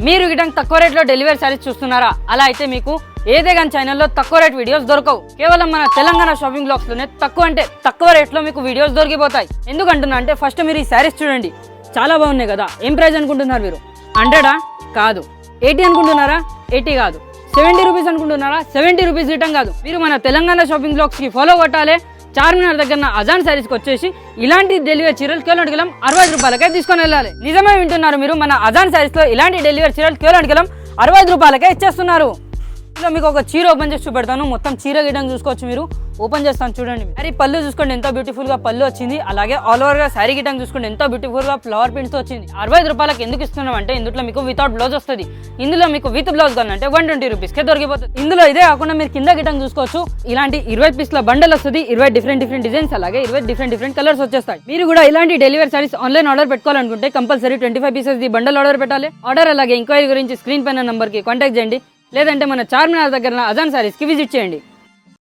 మీరు గిటంగా తక్కువ రేట్లో డెలివరీ సర్వీస్ చూస్తున్నారా? అలా అయితే మీకు ఏదే కానీ ఛానల్లో తక్కువ రేట్ వీడియోస్ దొరకవు. కేవలం మన తెలంగాణ షాపింగ్ బ్లాగ్స్ లోనే తక్కువ రేట్లో మీకు వీడియోస్ దొరికిపోతాయి. ఎందుకంటున్నా అంటే ఫస్ట్ మీరు ఈ శారీస్ చూడండి, చాలా బాగున్నాయి కదా. ఏం ప్రైస్ అనుకుంటున్నారు మీరు? 100 కాదు. 80 అనుకుంటున్నారా? 80 కాదు. 70 రూపీస్ అనుకుంటున్నారా? 70 రూపీస్ రిటర్న్ కాదు. మీరు మన తెలంగాణ షాపింగ్ బ్లాగ్స్ కి ఫాలో కొట్టాలి. చార్మినార్ దగ్గర అజాన్ శారీస్కి వచ్చేసి ఇలాంటి డెలివరీ చీరలు కేవలం 60 రూపాయలకే తీసుకొని వెళ్ళాలి. నిజమే వింటున్నారు మీరు, మన అజాన్ శారీస్ లో ఇలాంటి డెలివరీ చీరలు కేవలం 60 రూపాయలకే ఇచ్చేస్తున్నారు. ఇందులో మీకు ఒక చీర ఓపెన్ చేసి చూపెడతాను. మొత్తం చీర గిటం చూసుకోవచ్చు. మీరు ఓపెన్ చేస్తాను చూడండి. మరి పళ్ళు చూసుకోండి ఎంతో బ్యూటిఫుల్ గా పళ్ళు వచ్చింది. అలాగే ఆల్ ఓవర్ గా శారీ గిటం చూసుకోండి ఎంతో బ్యూటిఫుల్ గా ఫ్లవర్ ప్రింట్స్ తో వచ్చింది. 60 రూపాయలకి ఎందుకు ఇస్తున్నాం అంటే ఇందులో మీకు వితౌట్ బ్లౌజ్ వస్తుంది. ఇందులో మీకు విత్ బ్లౌజ్ కావాలంటే 120 రూపీస్కే దొరికిపోతుంది. ఇందులో ఇదే కాకుండా మీరు కింద గిటం చూసుకోవచ్చు. ఇలాంటి 20 పీస్ల బండల్ వస్తుంది. 20 డిఫరెంట్ డిజైన్స్, అలాగే 20 డిఫరెంట్ కలర్స్ వచ్చేస్తాయి. మీరు కూడా ఇలాంటి డెలివరీ సర్వీస్ ఆన్లైన్ ఆర్డర్ పెట్టుకోవాలనుకుంటే compulsory 25 pieces the bundle order పెట్టాలి. ఆర్డర్ అలాగే ఎంక్వైరీ గురించి స్క్రీన్ పైన నంబర్ కి కాంటాక్ట్ చేయండి. లేదంటే మన చార్మినార్ దగ్గర అజాన్ శారీస్ కి విజిట్ చేయండి.